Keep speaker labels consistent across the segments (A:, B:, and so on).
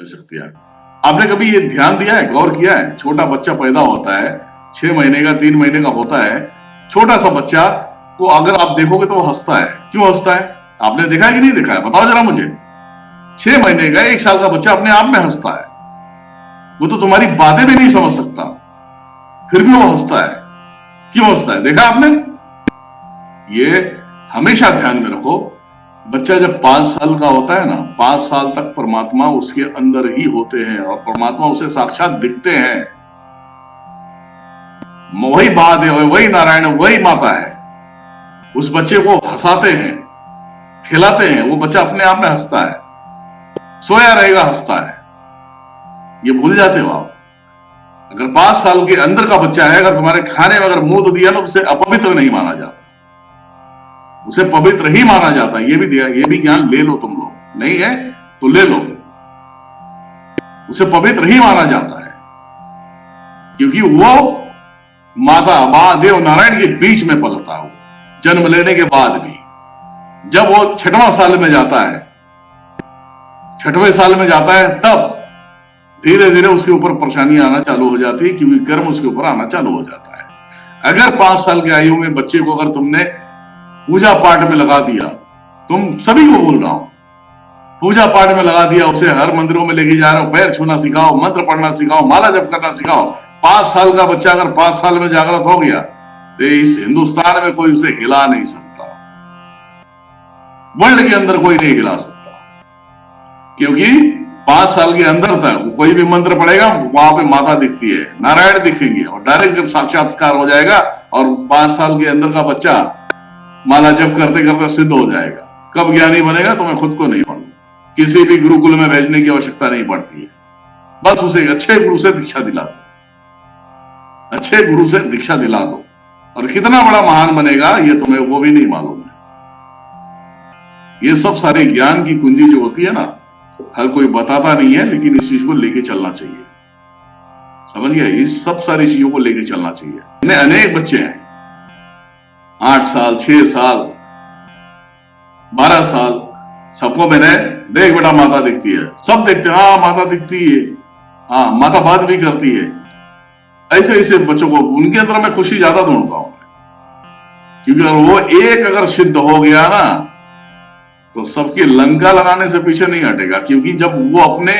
A: शक्तियां। आपने कभी ये ध्यान दिया है, गौर किया है? छोटा बच्चा पैदा होता है, 6 महीने का, 3 महीने का होता है, छोटा सा बच्चा को अगर आप देखोगे तो वो हंसता है। क्यों हंसता है? आपने देखा है कि नहीं देखा है? बताओ जरा मुझे। 6 महीने का, 1 साल का बच्चा अपने आप में हंसता है। वो तो तुम्हारी बातें भी नहीं समझ सकता, फिर भी वो हंसता है। क्यों हंसता है? देखा आपने? ये हमेशा ध्यान में रखो। बच्चा जब 5 साल का होता है ना, 5 साल तक परमात्मा उसके अंदर ही होते हैं और परमात्मा उसे साक्षात दिखते हैं। वही महादेव है, वही नारायण है, वही माता है। उस बच्चे को हंसाते हैं, खिलाते हैं, वो बच्चा अपने आप में हंसता है। सोया रहेगा, हंसता है। ये भूल जाते हो आप। अगर 5 साल के अंदर का बच्चा है, अगर तुम्हारे खाने में अगर मुंह दिया ना, उसे अपवित्र नहीं माना जाता, उसे पवित्र ही माना जाता है। ये भी ज्ञान ले लो तुम लोग। नहीं है तो ले लो। उसे पवित्र ही माना जाता है, क्योंकि वो माता महादेव नारायण के बीच में पलता है। जन्म लेने के बाद भी जब वो 6वां साल में जाता है, 6वें साल में जाता है, तब धीरे धीरे उसके ऊपर परेशानियां आना चालू हो जाती है, क्योंकि कर्म उसके ऊपर आना चालू हो जाता है। अगर 5 साल की आयु में बच्चे को अगर तुमने पूजा पाठ में लगा दिया, तुम सभी को बोल रहा हूं, पूजा पाठ में लगा दिया, उसे हर मंदिरों में लेके जा रहे हो, पैर छूना सिखाओ, मंत्र पढ़ना सिखाओ, माला जप करना सिखाओ। 5 साल का बच्चा अगर 5 साल में जागृत हो गया तो इस हिंदुस्तान में कोई उसे हिला नहीं सकता, वर्ल्ड के अंदर कोई नहीं हिला सकता। क्योंकि 5 साल के अंदर तक कोई भी मंत्र पड़ेगा, वहां पे माता दिखती है, नारायण दिखेंगे, और डायरेक्ट जब साक्षात्कार हो जाएगा और 5 साल के अंदर का बच्चा माला जप करते करते सिद्ध हो जाएगा, कब ज्ञानी बनेगा तुम्हें खुद को नहीं मालूम। किसी भी गुरुकुल में भेजने की आवश्यकता नहीं पड़ती है, बस उसे अच्छे गुरु से दीक्षा दिला दो, अच्छे गुरु से दीक्षा दिला दो, और कितना बड़ा महान बनेगा ये तुम्हें वो भी नहीं मालूम है। ये सब सारे ज्ञान की कुंजी जो होती है ना, हर कोई बताता नहीं है, लेकिन इस चीज को लेके चलना चाहिए। समझ गया? इस सब सारी चीजों को लेके चलना चाहिए। इन्हें अनेक बच्चे हैं, 8 साल, 6 साल, 12 साल, सबको मैंने देख बेटा माता दिखती है, सब देखते हैं, हाँ माता दिखती है, हाँ माता बात भी करती है। ऐसे ऐसे बच्चों को, उनके अंदर मैं खुशी ज्यादा ढूंढता हूं, क्योंकि अगर वो एक अगर सिद्ध हो गया ना, तो सबकी लंका लगाने से पीछे नहीं हटेगा। क्योंकि जब वो अपने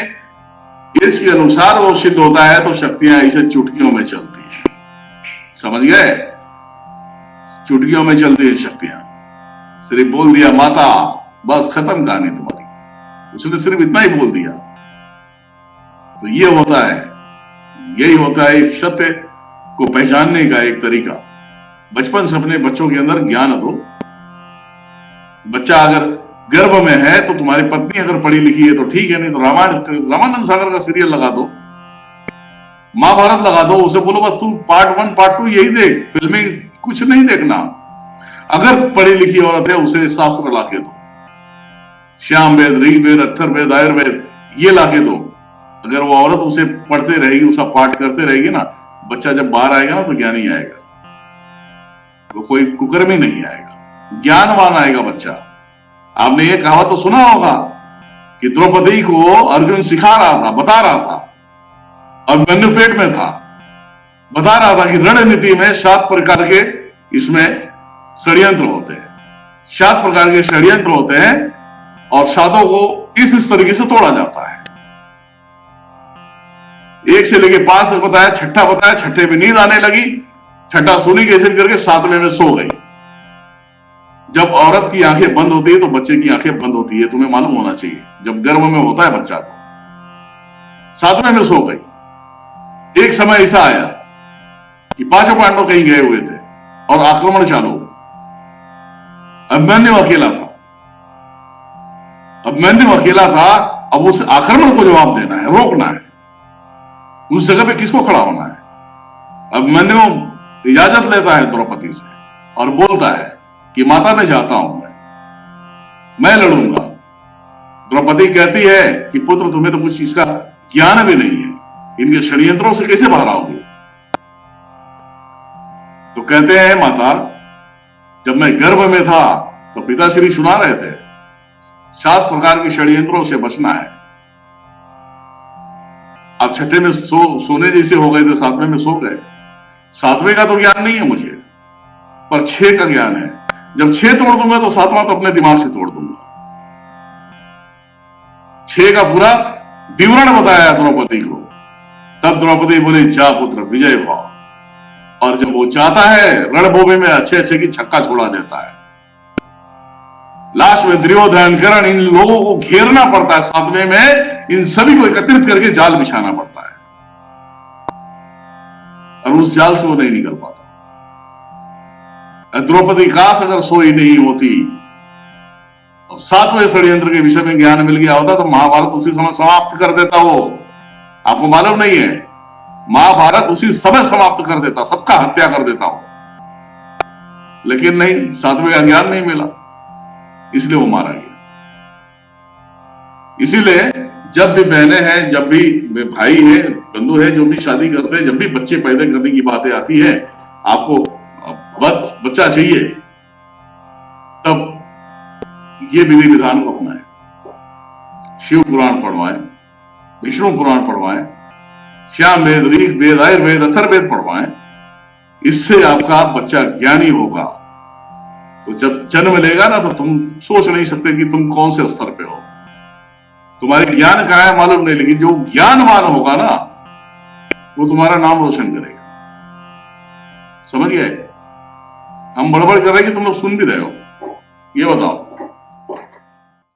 A: इसके अनुसार वो सिद्ध होता है, तो शक्तियां ऐसे चुटकियों में चलती है। समझ गए? चुटकियों में चलती है शक्तियां। सिर्फ बोल दिया माता, बस खत्म कहानी तुम्हारी। उसने सिर्फ इतना ही बोल दिया। तो ये होता है, यही होता है एक सत्य को पहचानने का एक तरीका। बचपन से अपने बच्चों के अंदर ज्ञान दो। बच्चा अगर गर्भ में है तो तुम्हारी पत्नी अगर पढ़ी लिखी है तो ठीक है, नहीं तो रामानंद सागर का सीरियल लगा दो, महाभारत लगा दो, उसे बोलो बस तू पार्ट 1 पार्ट 2 यही देख, फिल्में कुछ नहीं देखना। अगर पढ़ी लिखी औरत है उसे शास्त्र लाके दो, श्याम वेद, ऋग्वेद, अथर्ववेद, आयुर्वेद, ये लाके दो। अगर वो औरत उसे पढ़ते रहेगी, उसका पाठ करते रहेगी ना, बच्चा जब बाहर आएगा ना तो ज्ञानी आएगा, वो कोई कुकर्मी नहीं आएगा, ज्ञानवान आएगा बच्चा। आपने ये कहावत तो सुना होगा कि द्रौपदी को अर्जुन सिखा रहा था, बता रहा था, और अभिमन्यु पेट में था, बता रहा था कि रणनीति में 7 प्रकार के इसमें षड्यंत्र होते हैं, 7 प्रकार के षड्यंत्र होते हैं, और 7 को इस तरीके से तोड़ा जाता है। 1 से लेके 5 तक बताया, 6ठा बताया, 6ठे में नींद आने लगी, 6ठा सोनी कैसे करके 7वें में सो गई। जब औरत की आंखें बंद होती है तो बच्चे की आंखें बंद होती है, तुम्हें मालूम होना चाहिए। जब गर्भ में होता है बच्चा तो 7वें में सो गई। एक समय ऐसा आया कि 5 पांडव कहीं गए हुए थे और आक्रमण चालू। अभिमन्यु अकेला था, अब उस आक्रमण को जवाब देना है, रोकना है। उस जगह पे किसको खड़ा होना है? अभिमन्यु इजाजत लेता है द्रौपदी से और बोलता है कि माता मैं जाता हूं, मैं लड़ूंगा। द्रौपदी कहती है कि पुत्र तुम्हें तो कुछ इसका ज्ञान भी नहीं है, इनके षड्यंत्रों से कैसे बाहर आओगे? तो कहते हैं माता, जब मैं गर्भ में था तो पिताश्री सुना रहे थे 7 प्रकार के षड्यंत्रों से बचना है। आप छठे में सोने जैसे हो गए थे, सातवें में सो गए। सातवें का तो ज्ञान नहीं है मुझे, पर 6 का ज्ञान है। जब 6 तोड़ दूंगा तो 7वां तो अपने दिमाग से तोड़ दूंगा। 6 का पूरा विवरण बताया द्रौपदी को। तब द्रौपदी बोली, जा पुत्र विजय भाव। और जब वो चाहता है रणभूमि में अच्छे अच्छे की छक्का छोड़ा देता है। लास्ट में दुर्योधन, कर्ण, इन लोगों को घेरना पड़ता है। 7वें में इन सभी को एकत्रित करके जाल बिछाना पड़ता है, और उस जाल से वो नहीं निकल पाता। द्रौपदी काश अगर सोई नहीं होती और 7वें षड्यंत्र के विषय में ज्ञान मिल गया होता तो महाभारत उसी समय समाप्त कर देता। वो आपको मालूम नहीं है, महाभारत उसी समय समाप्त कर देता, सबका हत्या कर देता हो। लेकिन नहीं, 7वें का ज्ञान नहीं मिला, इसलिए वो मारा गया। इसीलिए जब भी बहनें हैं, जब भी भाई है, बंधु है, जो भी शादी करते हैं, जब भी बच्चे पैदा करने की बातें आती है, आपको बच्चा चाहिए, तब ये विधि विधान को अपनाएं। शिव पुराण पढ़वाएं, विष्णु पुराण पढ़वाएं, श्याम वेद, ऋग वेद, आयुर्वेद, अथर्ववेद पढ़वाएं। इससे आपका बच्चा ज्ञानी होगा। तो जब जन्म लेगा ना, तो तुम सोच नहीं सकते कि तुम कौन से स्तर पे हो। तुम्हारे ज्ञान कहाँ है मालूम नहीं, लेकिन जो ज्ञानवान होगा ना, वो तुम्हारा नाम रोशन करेगा। समझ गए? हम बड़बड़ कर रहे हैं कि तुम लोग सुन भी रहे हो। ये बताओ।